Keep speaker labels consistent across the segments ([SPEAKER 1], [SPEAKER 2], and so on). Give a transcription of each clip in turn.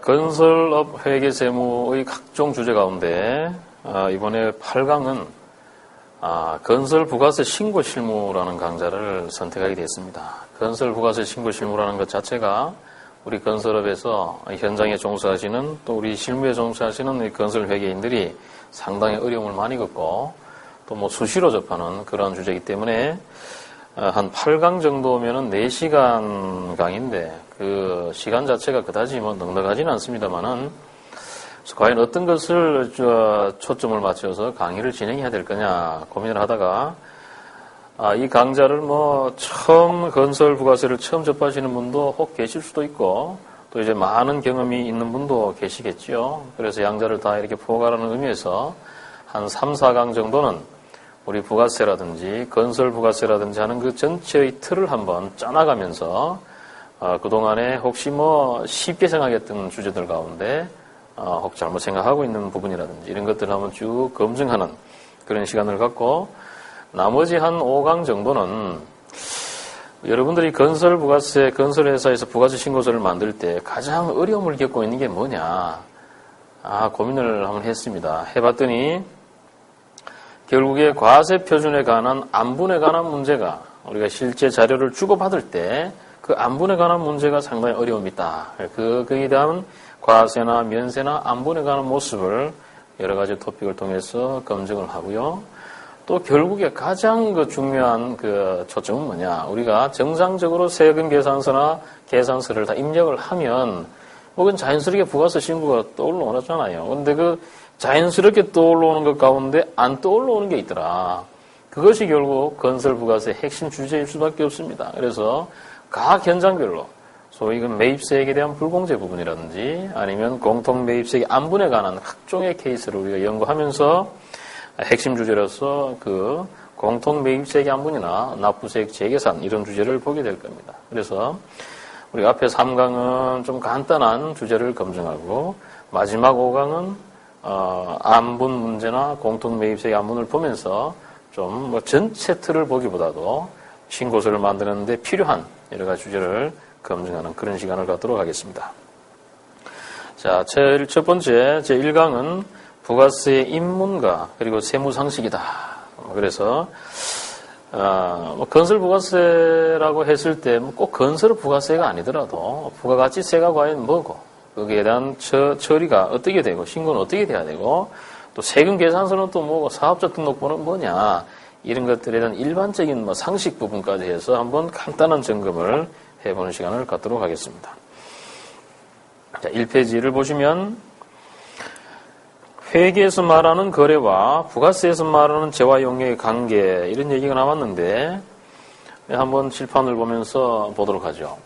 [SPEAKER 1] 건설업 회계세무의 각종 주제 가운데 이번에 8강은 건설부가세 신고실무라는 강좌를 선택하게 됐습니다. 건설부가세 신고실무라는 것 자체가 우리 건설업에서 현장에 종사하시는 또 우리 실무에 종사하시는 건설회계인들이 상당히 어려움을 많이 겪고 또 뭐 수시로 접하는 그런 주제이기 때문에 한 8강 정도면은 4시간 강의인데 그 시간 자체가 그다지 뭐 넉넉하지는 않습니다만은 과연 어떤 것을 초점을 맞춰서 강의를 진행해야 될 거냐 고민을 하다가 이 강좌를 뭐 처음 건설 부가세를 처음 접하시는 분도 혹 계실 수도 있고 또 이제 많은 경험이 있는 분도 계시겠죠. 그래서 양자를 다 이렇게 포괄하는 의미에서 한 3, 4강 정도는 우리 부가세라든지 건설 부가세라든지 하는 그 전체의 틀을 한번 짜나가면서 그동안에 혹시 뭐 쉽게 생각했던 주제들 가운데 혹 잘못 생각하고 있는 부분이라든지 이런 것들을 한번 쭉 검증하는 그런 시간을 갖고 나머지 한 5강 정도는 여러분들이 건설 부가세, 건설회사에서 부가세 신고서를 만들 때 가장 어려움을 겪고 있는 게 뭐냐 고민을 한번 했습니다. 해봤더니 결국에 과세 표준에 관한 안분에 관한 문제가 우리가 실제 자료를 주고받을 때 그 안분에 관한 문제가 상당히 어려움이 있다. 거기에 대한 과세나 면세나 안분에 관한 모습을 여러 가지 토픽을 통해서 검증을 하고요. 또 결국에 가장 중요한 초점은 뭐냐. 우리가 정상적으로 세금 계산서나 계산서를 다 입력을 하면 그건 자연스럽게 부가세 신고가 떠올라오잖아요. 근데 자연스럽게 떠올라오는 것 가운데 안 떠올라오는 게 있더라. 그것이 결국 건설 부가세의 핵심 주제일 수밖에 없습니다. 그래서 각 현장별로 소위 매입세액에 대한 불공제 부분이라든지 아니면 공통 매입세액 안분에 관한 각종의 케이스를 우리가 연구하면서 핵심 주제로서 공통 매입세액 안분이나 납부세액 재계산 이런 주제를 보게 될 겁니다. 그래서 우리 앞에 3강은 좀 간단한 주제를 검증하고 마지막 5강은 안분 문제나 공통 매입세액 안분을 보면서 좀 전체 틀을 보기보다도 신고서를 만드는 데 필요한 여러 가지 주제를 검증하는 그런 시간을 갖도록 하겠습니다. 자, 첫 번째 제1강은 부가세의 입문과 그리고 세무상식이다. 그래서 건설 부가세라고 했을 때 꼭 건설 부가세가 아니더라도 부가가치세가 과연 뭐고 거기에 대한 처리가 어떻게 되고 신고는 어떻게 돼야 되고 또 세금 계산서는 또 뭐고 사업자 등록번호는 뭐냐 이런 것들에 대한 일반적인 상식 부분까지 해서 한번 간단한 점검을 해보는 시간을 갖도록 하겠습니다. 자, 1페이지를 보시면 회계에서 말하는 거래와 부가세에서 말하는 재화 용역의 관계 이런 얘기가 나왔는데 한번 칠판을 보면서 보도록 하죠.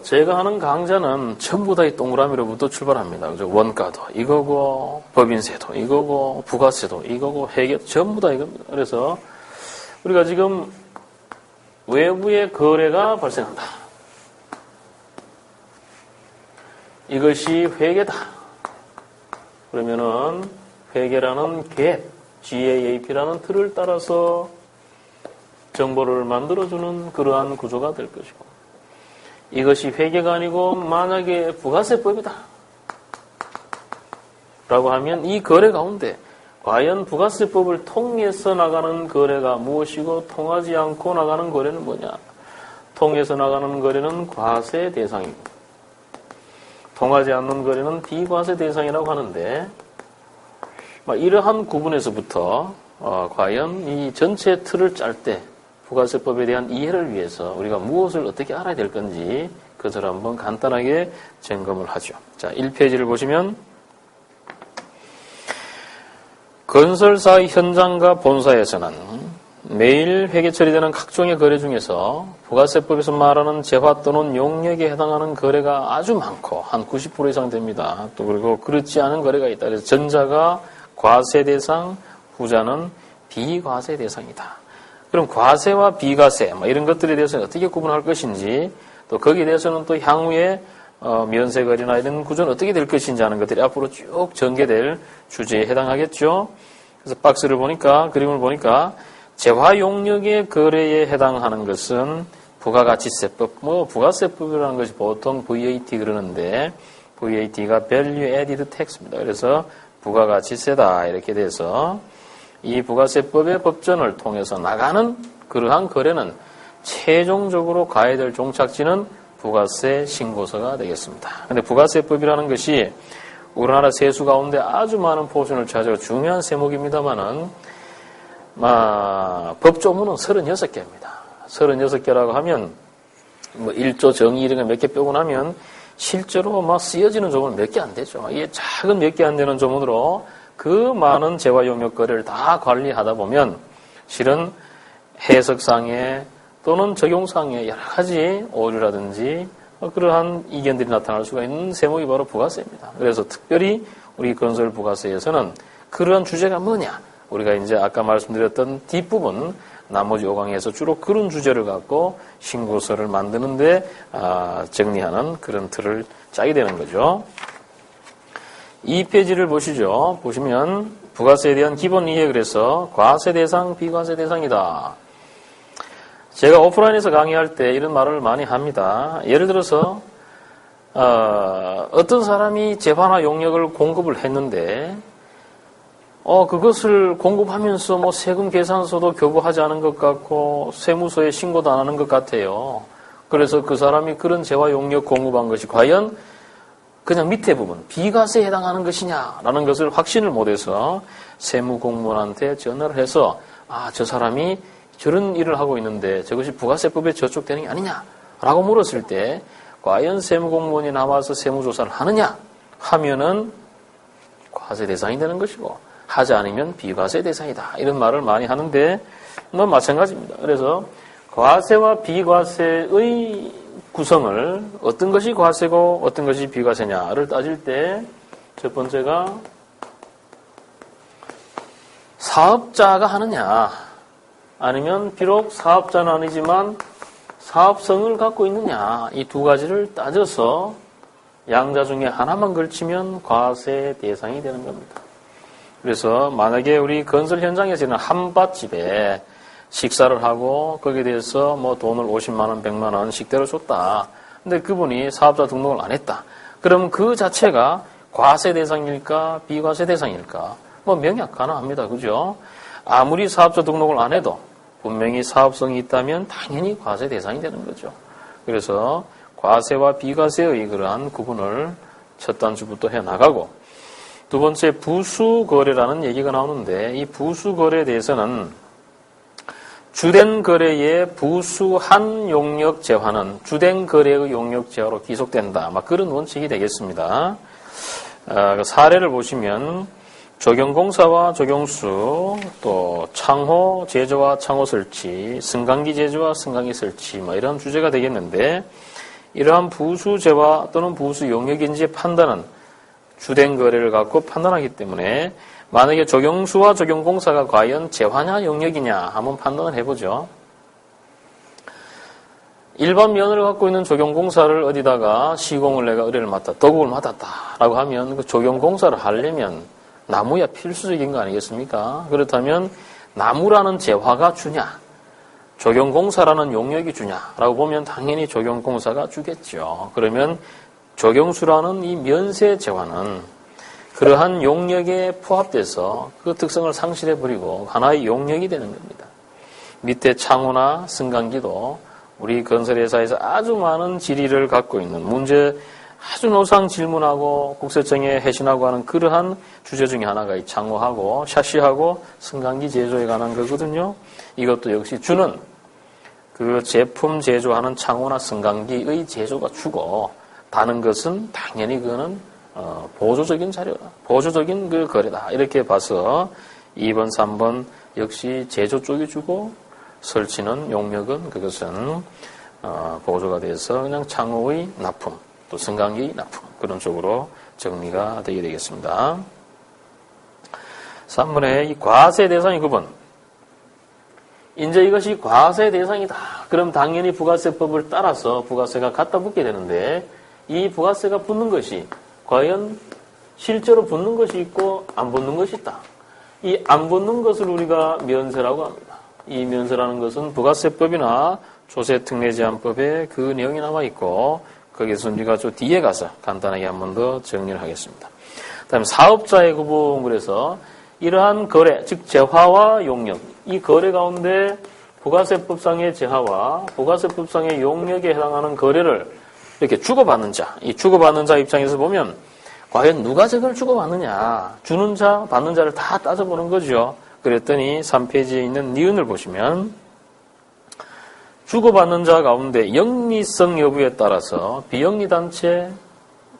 [SPEAKER 1] 제가 하는 강좌는 전부 다 이 동그라미로부터 출발합니다. 그죠? 원가도 이거고 법인세도 이거고 부가세도 이거고 회계 전부 다 이겁니다. 그래서 우리가 지금 외부의 거래가 발생한다. 이것이 회계다. 그러면은 회계라는 GAAP, GAAP라는 틀을 따라서 정보를 만들어주는 그러한 구조가 될 것이고 이것이 회계가 아니고 만약에 부가세법이다 라고 하면 이 거래 가운데 과연 부가세법을 통해서 나가는 거래가 무엇이고 통하지 않고 나가는 거래는 뭐냐. 통해서 나가는 거래는 과세 대상이고 통하지 않는 거래는 비과세 대상이라고 하는데 이러한 구분에서부터 과연 이 전체 틀을 짤 때 부가세법에 대한 이해를 위해서 우리가 무엇을 어떻게 알아야 될 건지 그것을 한번 간단하게 점검을 하죠. 자, 1페이지를 보시면 건설사의 현장과 본사에서는 매일 회계 처리되는 각종의 거래 중에서 부가세법에서 말하는 재화 또는 용역에 해당하는 거래가 아주 많고 한 90% 이상 됩니다. 또 그리고 그렇지 않은 거래가 있다. 그래서 전자가 과세 대상, 후자는 비과세 대상이다. 그럼 과세와 비과세 이런 것들에 대해서는 어떻게 구분할 것인지 또 거기에 대해서는 또 향후에 면세거래나 이런 구조는 어떻게 될 것인지 하는 것들이 앞으로 쭉 전개될 주제에 해당하겠죠. 그래서 박스를 보니까 그림을 보니까 재화 용역의 거래에 해당하는 것은 부가가치세법, 부가세법이라는 것이 보통 VAT 그러는데, VAT가 Value Added Tax입니다. 그래서 부가가치세다, 이렇게 돼서, 이 부가세법의 법전을 통해서 나가는 그러한 거래는 최종적으로 가야 될 종착지는 부가세 신고서가 되겠습니다. 근데 부가세법이라는 것이 우리나라 세수 가운데 아주 많은 포션을 차지하고 중요한 세목입니다만은, 법조문은 36개입니다. 36개라고 하면, 1조 정의 이런 거 몇 개 빼고 나면, 실제로 쓰여지는 조문은 몇 개 안 되죠. 이게 작은 몇 개 안 되는 조문으로 그 많은 재화 용역 거래를 다 관리하다 보면, 실은 해석상에 또는 적용상에 여러 가지 오류라든지 그러한 이견들이 나타날 수가 있는 세목이 바로 부가세입니다. 그래서 특별히 우리 건설 부가세에서는 그러한 주제가 뭐냐? 우리가 이제 아까 말씀드렸던 뒷부분 나머지 5강에서 주로 그런 주제를 갖고 신고서를 만드는데 정리하는 그런 틀을 짜게 되는 거죠. 이 페이지를 보시죠. 보시면 부가세에 대한 기본 이해 그래서 과세 대상, 비과세 대상이다. 제가 오프라인에서 강의할 때 이런 말을 많이 합니다. 예를 들어서 어떤 사람이 재화나 용역을 공급을 했는데 그것을 공급하면서 세금 계산서도 교부하지 않은 것 같고 세무서에 신고도 안 하는 것 같아요. 그래서 그 사람이 그런 재화 용역 공급한 것이 과연 그냥 밑에 부분 비과세에 해당하는 것이냐라는 것을 확신을 못해서 세무공무원한테 전화를 해서 저 사람이 저런 일을 하고 있는데 저것이 부가세법에 저촉되는 게 아니냐라고 물었을 때 과연 세무공무원이 나와서 세무조사를 하느냐 하면은 과세 대상이 되는 것이고 하지 않으면 비과세 대상이다. 이런 말을 많이 하는데 마찬가지입니다. 그래서 과세와 비과세의 구성을 어떤 것이 과세고 어떤 것이 비과세냐를 따질 때 첫 번째가 사업자가 하느냐 아니면 비록 사업자는 아니지만 사업성을 갖고 있느냐 이 두 가지를 따져서 양자 중에 하나만 걸치면 과세 대상이 되는 겁니다. 그래서 만약에 우리 건설 현장에서는 한밭집에 식사를 하고 거기에 대해서 돈을 50만 원, 100만 원 식대로 줬다. 근데 그분이 사업자 등록을 안 했다. 그럼 그 자체가 과세 대상일까 비과세 대상일까? 명약 가능합니다. 그죠? 아무리 사업자 등록을 안 해도 분명히 사업성이 있다면 당연히 과세 대상이 되는 거죠. 그래서 과세와 비과세의 그러한 구분을 첫 단추부터 해나가고 두 번째 부수거래라는 얘기가 나오는데 이 부수거래에 대해서는 주된 거래의 부수한 용역 재화는 주된 거래의 용역 재화로 기속된다. 그런 원칙이 되겠습니다. 사례를 보시면 조경공사와 조경수, 또 창호 제조와 창호 설치, 승강기 제조와 승강기 설치, 이런 주제가 되겠는데, 이러한 부수 재화 또는 부수 용역인지의 판단은 주된 거래를 갖고 판단하기 때문에, 만약에 조경수와 조경공사가 과연 재화냐 용역이냐 한번 판단을 해보죠. 일반 면허를 갖고 있는 조경공사를 어디다가 시공을 내가 의뢰를 맡았다, 도급을 맡았다라고 하면 그 조경공사를 하려면 나무야 필수적인 거 아니겠습니까? 그렇다면 나무라는 재화가 주냐, 조경공사라는 용역이 주냐라고 보면 당연히 조경공사가 주겠죠. 그러면 조경수라는 이 면세 재화는 그러한 용역에 포함돼서 그 특성을 상실해버리고 하나의 용역이 되는 겁니다. 밑에 창호나 승강기도 우리 건설회사에서 아주 많은 질의를 갖고 있는 문제 아주 노상 질문하고 국세청에 해신하고 하는 그러한 주제 중에 하나가 이 창호하고 샤시하고 승강기 제조에 관한 거거든요. 이것도 역시 주는 그 제품 제조하는 창호나 승강기의 제조가 주고 다른 것은 당연히 그거는 보조적인 자료다. 보조적인 그 거래다. 이렇게 봐서 2번, 3번 역시 제조 쪽이 주고 설치는 용역은 그것은 보조가 돼서 그냥 창호의 납품 또 승강기 납품 그런 쪽으로 정리가 되게 되겠습니다. 3번에 이 과세 대상의 구분. 이제 이것이 과세 대상이다. 그럼 당연히 부가세법을 따라서 부가세가 갖다 붙게 되는데 이 부가세가 붙는 것이 과연 실제로 붙는 것이 있고 안 붙는 것이 있다. 이 안 붙는 것을 우리가 면세라고 합니다. 이 면세라는 것은 부가세법이나 조세특례제한법에 그 내용이 나와 있고 거기서 우리가 좀 뒤에 가서 간단하게 한 번 더 정리를 하겠습니다. 그다음에 사업자의 구분 그래서 이러한 거래, 즉 재화와 용역, 이 거래 가운데 부가세법상의 재화와 부가세법상의 용역에 해당하는 거래를 이렇게 주고받는 자, 이 주고받는 자 입장에서 보면 과연 누가 저걸 주고받느냐, 주는 자, 받는 자를 다 따져보는 거죠. 그랬더니 3페이지에 있는 니은을 보시면 주고받는 자 가운데 영리성 여부에 따라서 비영리단체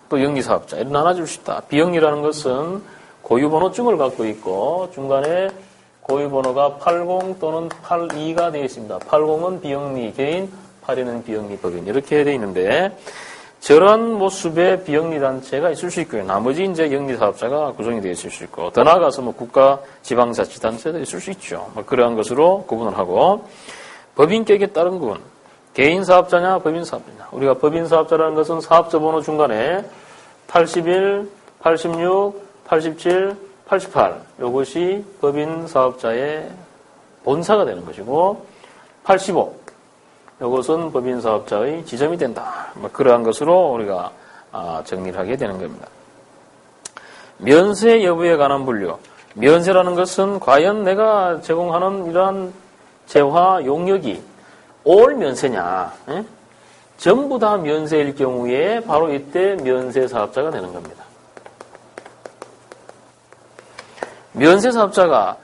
[SPEAKER 1] 또 영리사업자 이런 나눠줄 수 있다. 비영리라는 것은 고유번호증을 갖고 있고 중간에 고유번호가 80 또는 82가 되어 있습니다. 80은 비영리 개인, 82는 비영리 법인 이렇게 되어 있는데 저런 모습의 비영리단체가 있을 수 있고요. 나머지 이제 영리사업자가 구성이 되어 있을 수 있고 더 나아가서 뭐 국가 지방자치단체도 있을 수 있죠. 뭐 그러한 것으로 구분을 하고 법인격에 따른 구분. 개인 사업자냐 법인 사업자냐. 우리가 법인 사업자라는 것은 사업자 번호 중간에 81, 86, 87, 88 이것이 법인 사업자의 본사가 되는 것이고 85 이것은 법인 사업자의 지점이 된다. 뭐 그러한 것으로 우리가 정리를 하게 되는 겁니다. 면세 여부에 관한 분류. 면세라는 것은 과연 내가 제공하는 이러한 재화 용역이 올 면세냐, 전부 다 면세일 경우에 바로 이때 면세 사업자가 되는 겁니다. 면세 사업자가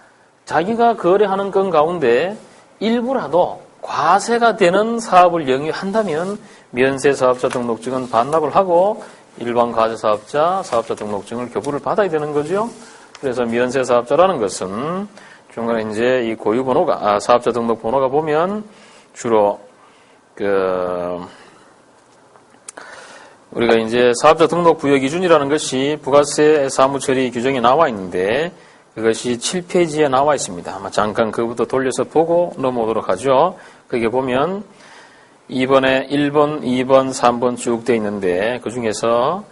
[SPEAKER 1] 자기가 거래하는 건 가운데 일부라도 과세가 되는 사업을 영위한다면 면세 사업자 등록증은 반납을 하고 일반 과세 사업자 등록증을 교부를 받아야 되는 거죠. 그래서 면세 사업자라는 것은 중간에 이제 이 고유 번호가 사업자 등록 번호가 보면 주로 우리가 이제 사업자 등록 부여 기준이라는 것이 부가세 사무처리 규정에 나와 있는데 그것이 7페이지에 나와 있습니다. 아마 잠깐 그부터 돌려서 보고 넘어오도록 하죠. 거기에 보면 2번에 1번, 2번, 3번 쭉 되어 있는데 그 중에서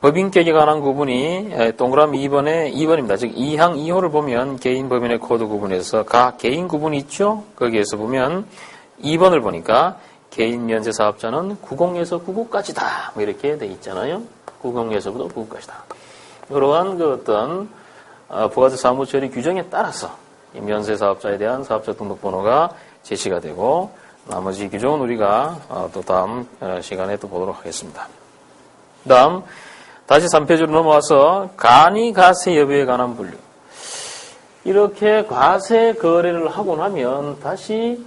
[SPEAKER 1] 법인격에 관한 구분이 동그라미 2번에 2번입니다. 즉 2항 2호를 보면 개인 법인의 코드 구분에서 각 개인 구분이 있죠. 거기에서 보면 2번을 보니까 개인 면세 사업자는 90에서 99까지다. 뭐 이렇게 돼 있잖아요. 90에서부터 99까지다. 그러한 그 어떤 부가세 사무처리 규정에 따라서 이 면세 사업자에 대한 사업자 등록번호가 제시가 되고 나머지 규정은 우리가 또 다음 시간에 또 보도록 하겠습니다. 다음 다시 3페이지로 넘어와서 간이가세 여부에 관한 분류. 이렇게 과세 거래를 하고 나면 다시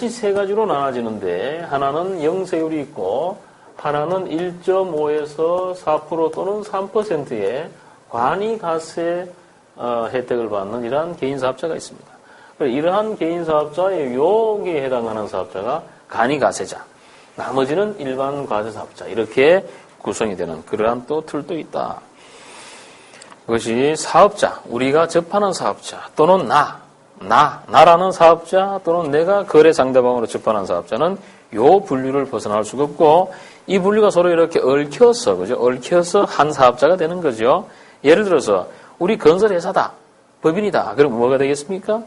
[SPEAKER 1] 세 가지로 나눠지는데 하나는 영세율이 있고 하나는 1.5에서 4% 또는 3%의 관이가세 혜택을 받는 이러한 개인사업자가 있습니다. 이러한 개인사업자의 요기에 해당하는 사업자가 간이가세자, 나머지는 일반 과세사업자 이렇게 구성이 되는 그러한 또 틀도 있다. 그것이 사업자, 우리가 접하는 사업자 또는 나라는 사업자 또는 내가 거래 상대방으로 접하는 사업자는 요 분류를 벗어날 수가 없고 이 분류가 서로 이렇게 얽혀서 그죠? 얽혀서 한 사업자가 되는 거죠. 예를 들어서 우리 건설회사다. 법인이다. 그럼 뭐가 되겠습니까?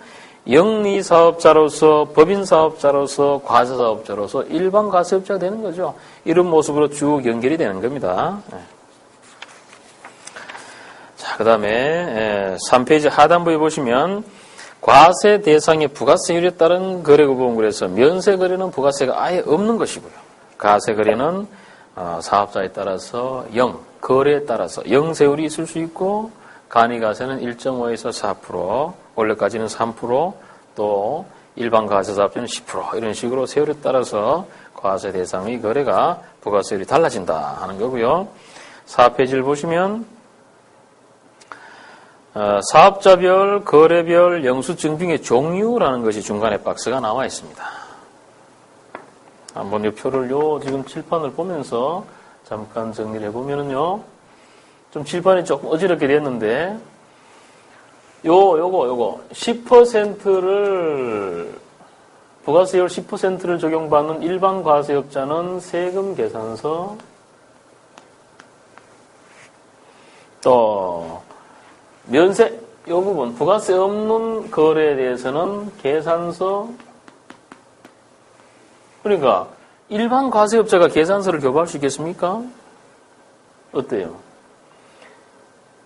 [SPEAKER 1] 영리사업자로서 법인사업자로서 과세사업자로서 일반 과세업자가 되는 거죠. 이런 모습으로 쭉 연결이 되는 겁니다. 자, 그 다음에 3페이지 하단부에 보시면 과세 대상의 부가세율에 따른 거래 구분 그래서 면세 거래는 부가세가 아예 없는 것이고요. 과세 거래는 사업자에 따라서 거래에 따라서 영세율이 있을 수 있고 간이가세는 1.5에서 4%, 원래까지는 3%, 또 일반 과세사업자는 10% 이런 식으로 세율에 따라서 과세 대상의 거래가 부가세율이 달라진다 하는 거고요. 4페이지를 보시면 사업자별, 거래별, 영수증빙의 종류라는 것이 중간에 박스가 나와 있습니다. 한번 이 표를 지금 칠판을 보면서 잠깐 정리를 해보면은요. 좀 칠판이 조금 어지럽게 됐는데 요거 10%를 부가세율 10%를 적용받는 일반 과세업자는 세금 계산서 또 면세 요 부분 부가세 없는 거래에 대해서는 계산서 그러니까 일반 과세업자가 계산서를 교부할 수 있겠습니까? 어때요?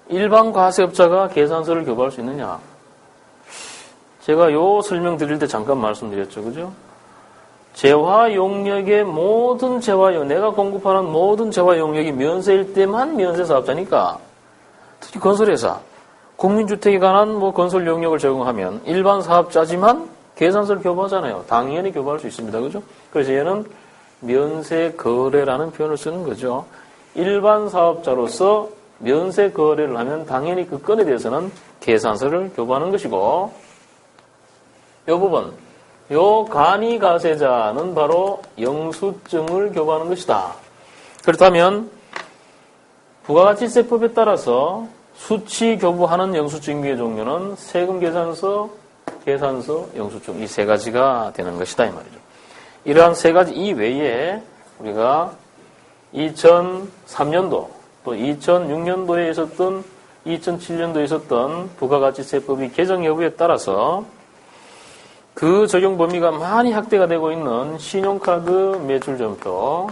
[SPEAKER 1] 일반 과세업자가 계산서를 교부할 수 있느냐? 제가 요 설명 드릴 때 잠깐 말씀드렸죠. 그죠? 재화 용역의 모든 재화용, 내가 공급하는 모든 재화 용역이 면세일 때만 면세 사업자니까, 특히 건설회사, 국민주택에 관한 건설 용역을 제공하면 일반 사업자지만 계산서를 교부하잖아요. 당연히 교부할 수 있습니다. 그죠? 그래서 얘는 면세 거래라는 표현을 쓰는 거죠. 일반 사업자로서 면세 거래를 하면 당연히 그 건에 대해서는 계산서를 교부하는 것이고, 요 부분, 요 간이가세자는 바로 영수증을 교부하는 것이다. 그렇다면 부가가치세법에 따라서 수치 교부하는 영수증의 종류는 세금계산서, 계산서, 영수증 이 세 가지가 되는 것이다 이 말이죠. 이러한 세 가지 이외에 우리가 2003년도 또 2006년도에 있었던 2007년도에 있었던 부가가치세법이 개정 여부에 따라서 그 적용 범위가 많이 확대가 되고 있는 신용카드 매출전표,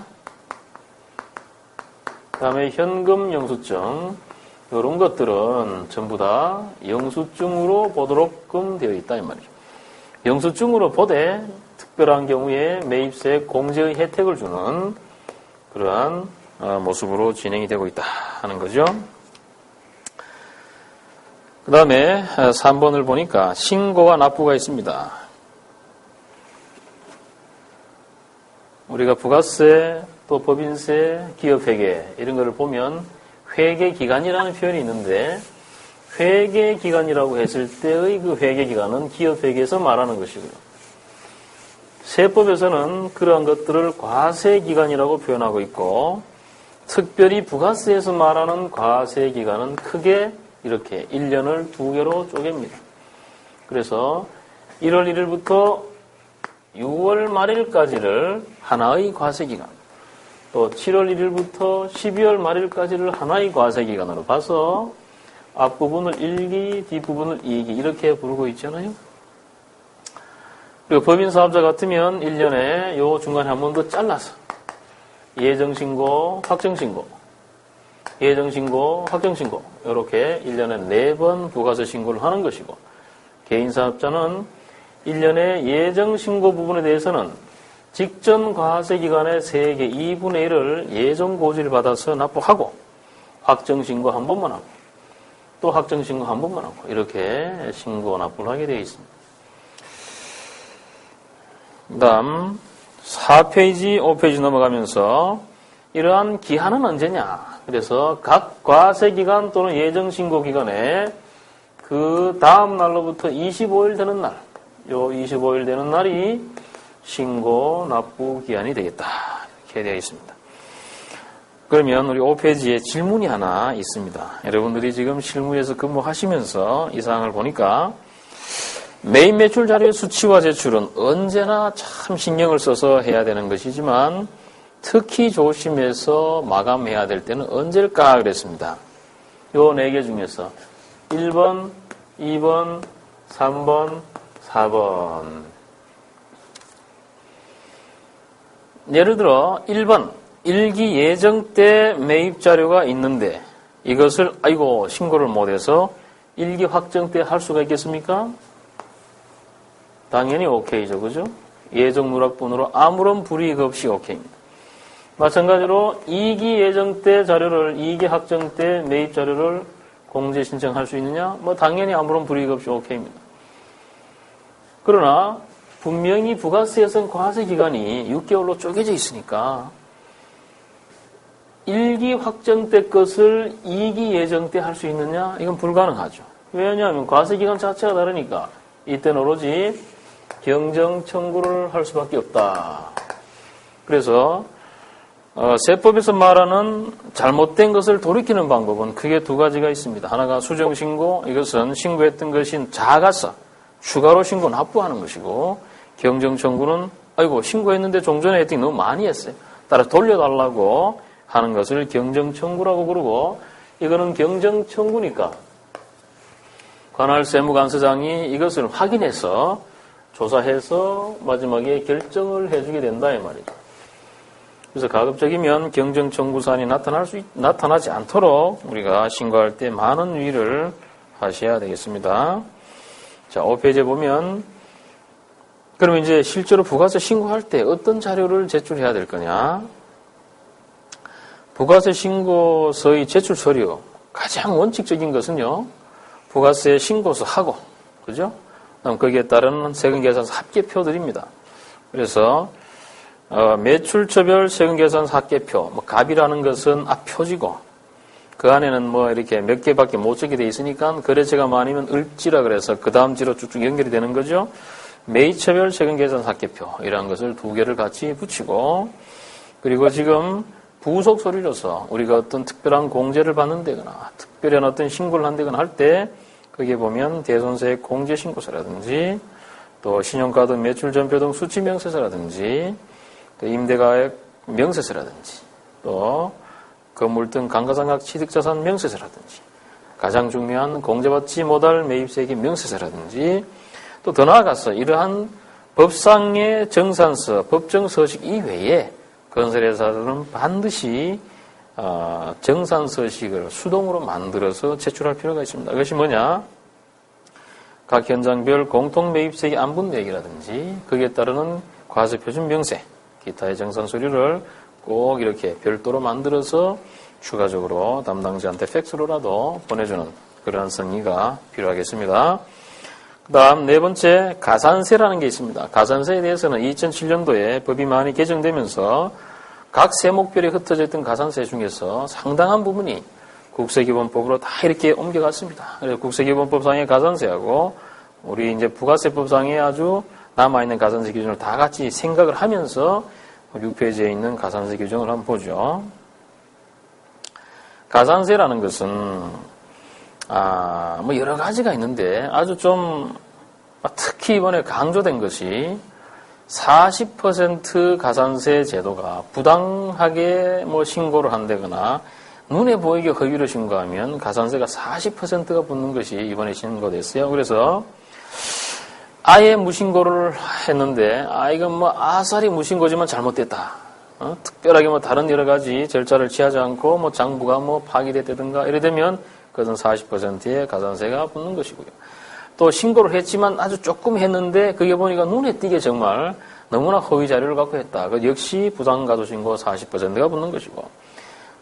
[SPEAKER 1] 그 다음에 현금 영수증, 이런 것들은 전부 다 영수증으로 보도록끔 되어 있다 이 말이죠. 영수증으로 보되 특별한 경우에 매입세 공제의 혜택을 주는 그러한 모습으로 진행이 되고 있다 하는 거죠. 그 다음에 3번을 보니까 신고와 납부가 있습니다. 우리가 부가세, 또 법인세, 기업회계 이런 거를 보면 회계기간이라는 표현이 있는데 회계기간이라고 했을 때의 그 회계기간은 기업회계에서 말하는 것이고요. 세법에서는 그러한 것들을 과세기간이라고 표현하고 있고 특별히 부가세에서 말하는 과세기간은 크게 이렇게 1년을 2개로 쪼갭니다. 그래서 1월 1일부터 6월 말일까지를 하나의 과세기간, 또 7월 1일부터 12월 말일까지를 하나의 과세기간으로 봐서 앞부분을 1기, 뒷부분을 2기 이렇게 부르고 있잖아요. 그리고 법인사업자 같으면 1년에 요 중간에 한 번 더 잘라서 예정신고, 확정신고, 예정신고, 확정신고 이렇게 1년에 4번 부가세 신고를 하는 것이고 개인사업자는 1년에 예정신고 부분에 대해서는 직전 과세기간의 세액의 2분의 1을 예정고지를 받아서 납부하고 확정신고 한 번만 하고 또 확정신고 한 번만 하고 이렇게 신고 납부를 하게 되어 있습니다. 그 다음 4페이지, 5페이지 넘어가면서 이러한 기한은 언제냐. 그래서 각 과세기간 또는 예정신고기간에 그 다음 날로부터 25일 되는 날, 요 25일 되는 날이 신고 납부 기한이 되겠다. 이렇게 되어 있습니다. 그러면 우리 5페이지에 질문이 하나 있습니다. 여러분들이 지금 실무에서 근무하시면서 이 사항을 보니까 매입 매출 자료의 수치와 제출은 언제나 참 신경을 써서 해야 되는 것이지만 특히 조심해서 마감해야 될 때는 언제일까 그랬습니다. 요 4개 중에서 1번, 2번, 3번, 4번. 예를 들어 1번 일기 예정 때 매입 자료가 있는데 이것을 아이고 신고를 못해서 일기 확정 때 할 수가 있겠습니까? 당연히 오케이죠. 그죠? 예정 누락분으로 아무런 불이익 없이 오케이입니다. 마찬가지로 2기 예정 때 자료를 2기 확정 때 매입 자료를 공제 신청할 수 있느냐? 당연히 아무런 불이익 없이 오케이입니다. 그러나 분명히 부가세에서는 과세 기간이 6개월로 쪼개져 있으니까 1기 확정 때 것을 2기 예정 때 할 수 있느냐? 이건 불가능하죠. 왜냐하면 과세 기간 자체가 다르니까 이때는 오로지 경정 청구를 할 수밖에 없다. 그래서 세법에서 말하는 잘못된 것을 돌이키는 방법은 크게 2가지가 있습니다. 하나가 수정신고, 이것은 신고했던 것이 작아서 추가로 신고 납부하는 것이고 경정청구는 아이고 신고했는데 좀 전에 혜택이 너무 많이 했어요. 따라 돌려달라고 하는 것을 경정청구라고 부르고 이거는 경정청구니까 관할 세무관서장이 이것을 확인해서 조사해서 마지막에 결정을 해주게 된다 이 말이죠. 그래서 가급적이면 경정 청구 사안이 나타나지 않도록 우리가 신고할 때 많은 유의를 하셔야 되겠습니다. 자, 5페이지에 보면 그러면 이제 실제로 부가세 신고할 때 어떤 자료를 제출해야 될 거냐? 부가세 신고서의 제출 서류 가장 원칙적인 것은요. 부가세 신고서하고 그죠? 그다음 거기에 따른 세금계산서 합계표들입니다. 그래서 매출처별 세금계산서 합계표, 갑이라는 것은 앞표지고 그 안에는 뭐 이렇게 몇 개밖에 못 적게 돼 있으니까 거래처가 많으면 을지라 그래서 그 다음 지로 쭉쭉 연결이 되는 거죠. 매입처별 세금계산서 합계표 이런 것을 2개를 같이 붙이고 그리고 지금 부속 서류로서 우리가 어떤 특별한 공제를 받는다거나 특별한 어떤 신고를 한다거나 할 때 거기에 보면 대손세액 공제신고서라든지 또 신용카드 매출전표 등 수치명세서라든지 또 임대가액 명세서라든지 또 건물 등 감가상각 취득자산 명세서라든지 가장 중요한 공제받지 못할 매입세액의 명세서라든지 또 더 나아가서 이러한 법상의 정산서, 법정서식 이외에 건설회사들은 반드시 정산서식을 수동으로 만들어서 제출할 필요가 있습니다. 그것이 뭐냐? 각 현장별 공통매입세액 안분내역이라든지 거기에 따르는 과세표준 명세, 기타의 정산 서류를 꼭 이렇게 별도로 만들어서 추가적으로 담당자한테 팩스로라도 보내주는 그런 성의가 필요하겠습니다. 그 다음 4번째 가산세라는 게 있습니다. 가산세에 대해서는 2007년도에 법이 많이 개정되면서 각 세목별에 흩어져 있던 가산세 중에서 상당한 부분이 국세기본법으로 다 이렇게 옮겨갔습니다. 그래서 국세기본법상의 가산세하고 우리 이제 부가세법상에 아주 남아있는 가산세 기준을 다 같이 생각을 하면서 6페이지에 있는 가산세 규정을 한번 보죠. 가산세라는 것은 뭐 여러 가지가 있는데 아주 좀 특히 이번에 강조된 것이 40% 가산세 제도가 부당하게 뭐 신고를 한다거나 눈에 보이게 허위로 신고하면 가산세가 40%가 붙는 것이 이번에 신고됐어요. 그래서 아예 무신고를 했는데 이건 뭐 아싸리 무신고지만 잘못됐다. 특별하게 뭐 다른 여러 가지 절차를 취하지 않고 뭐 장부가 뭐 파기됐다든가 이래 되면 그것은 40%의 가산세가 붙는 것이고요. 또 신고를 했지만 아주 조금 했는데 그게 보니까 눈에 띄게 정말 너무나 허위 자료를 갖고 했다. 그 역시 부당가소신고 40%가 붙는 것이고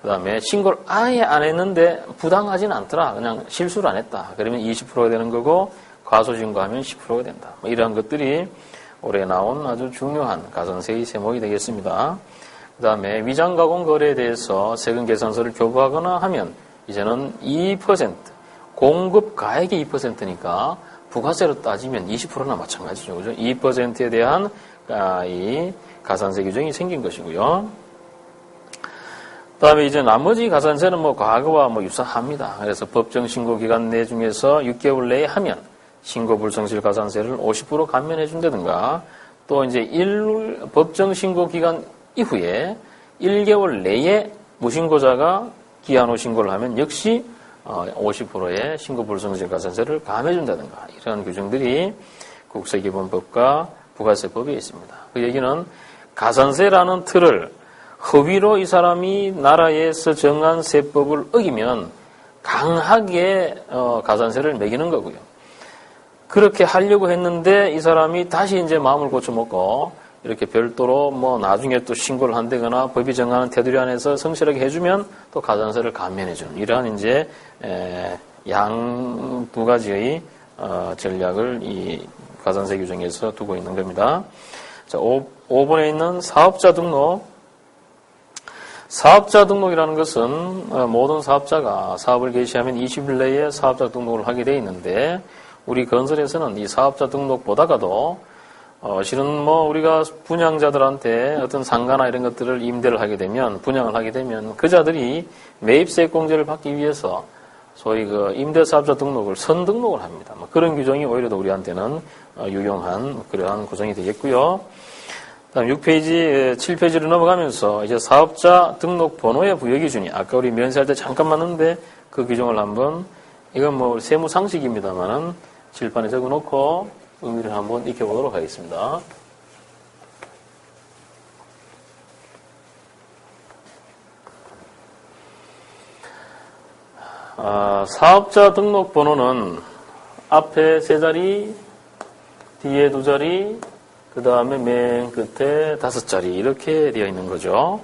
[SPEAKER 1] 그 다음에 신고를 아예 안 했는데 부당하진 않더라. 그냥 실수를 안 했다. 그러면 20%가 되는 거고 과소신고하면 10%가 된다. 뭐 이러한 것들이 올해 나온 아주 중요한 가산세의 세목이 되겠습니다. 그 다음에 위장가공 거래에 대해서 세금계산서를 교부하거나 하면 이제는 2% 공급 가액이 2%니까 부가세로 따지면 20%나 마찬가지죠. 그죠? 2%에 대한 이 가산세 규정이 생긴 것이고요. 그 다음에 이제 나머지 가산세는 뭐 과거와 뭐 유사합니다. 그래서 법정 신고 기간 내 중에서 6개월 내에 하면 신고 불성실 가산세를 50% 감면해 준다든가 또 이제 법정 신고 기간 이후에 1개월 내에 무신고자가 기한 후 신고를 하면 역시 50%의 신고 불성실 가산세를 감해 준다든가 이런 규정들이 국세기본법과 부가세법에 있습니다. 그 얘기는 가산세라는 틀을 허위로 이 사람이 나라에서 정한 세법을 어기면 강하게 가산세를 매기는 거고요. 그렇게 하려고 했는데 이 사람이 다시 이제 마음을 고쳐먹고 이렇게 별도로 뭐 나중에 또 신고를 한다거나 법이 정하는 테두리 안에서 성실하게 해주면 또 가산세를 감면해주는 이러한 이제 양 두 가지의 전략을 이 가산세 규정에서 두고 있는 겁니다. 자, 5번에 있는 사업자 등록. 사업자 등록이라는 것은 모든 사업자가 사업을 개시하면 20일 내에 사업자 등록을 하게 돼 있는데 우리 건설에서는 이 사업자 등록보다가도 실은 뭐 우리가 분양자들한테 어떤 상가나 이런 것들을 임대를 하게 되면 분양을 하게 되면 그자들이 매입세액 공제를 받기 위해서 소위 그 임대사업자 등록을 선등록을 합니다. 뭐 그런 규정이 오히려 더 우리한테는 유용한 그러한 구성이 되겠고요. 다음 6페이지, 7페이지로 넘어가면서 이제 사업자 등록 번호의 부여 기준이 아까 우리 면세할 때 잠깐 봤는데 그 규정을 한번 이건 뭐 세무 상식입니다만은 칠판에 적어놓고 의미를 한번 익혀보도록 하겠습니다. 사업자 등록번호는 앞에 3자리, 뒤에 2자리, 그 다음에 맨 끝에 5자리 이렇게 되어 있는 거죠.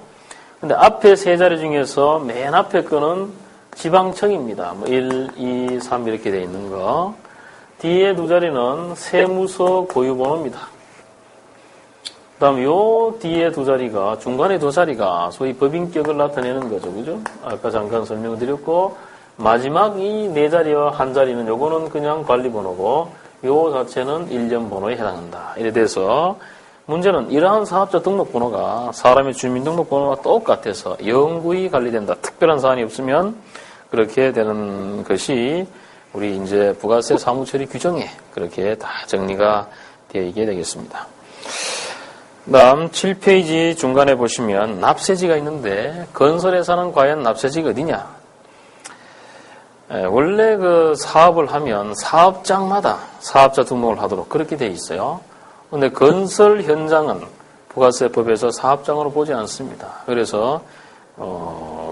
[SPEAKER 1] 근데 앞에 3자리 중에서 맨 앞에 거는 지방청입니다. 1, 2, 3 이렇게 되어 있는 거. 뒤에 2자리는 세무서 고유번호입니다. 그 다음 요 뒤에 2자리가, 중간에 2자리가 소위 법인격을 나타내는 거죠. 그죠? 아까 잠깐 설명을 드렸고, 마지막 이 4자리와 1자리는 요거는 그냥 관리번호고, 요 자체는 일련번호에 해당한다. 이래 돼서 문제는 이러한 사업자 등록번호가 사람의 주민등록번호와 똑같아서 영구히 관리된다. 특별한 사안이 없으면 그렇게 되는 것이 우리 이제 부가세 사무처리 규정에 그렇게 다 정리가 되어 있게 되겠습니다. 다음 7페이지 중간에 보시면 납세지가 있는데 건설회사는 과연 납세지가 어디냐? 원래 그 사업을 하면 사업장마다 사업자 등록을 하도록 그렇게 되어 있어요. 그런데 건설 현장은 부가세법에서 사업장으로 보지 않습니다. 그래서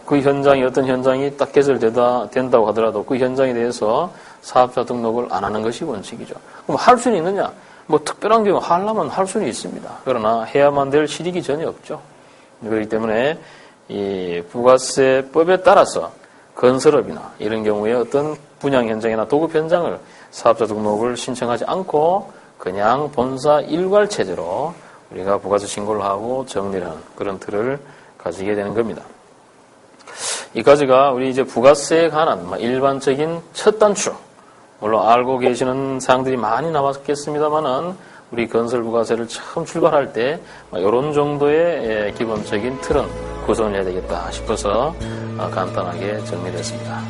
[SPEAKER 1] 그 현장이 어떤 현장이 딱 개설된다고 하더라도 그 현장에 대해서 사업자 등록을 안 하는 것이 원칙이죠. 그럼 할 수는 있느냐? 뭐 특별한 경우 하려면 할 수는 있습니다. 그러나 해야만 될 실익이 전혀 없죠. 그렇기 때문에 이 부가세법에 따라서 건설업이나 이런 경우에 어떤 분양 현장이나 도급 현장을 사업자 등록을 신청하지 않고 그냥 본사 일괄 체제로 우리가 부가세 신고를 하고 정리를 하는 그런 틀을 가지게 되는 겁니다. 이까지가 우리 이제 부가세에 관한 일반적인 첫 단추. 물론 알고 계시는 사항들이 많이 남았겠습니다만은 우리 건설 부가세를 처음 출발할 때 이런 정도의 기본적인 틀은 구성을 해야 되겠다 싶어서 간단하게 정리를 했습니다.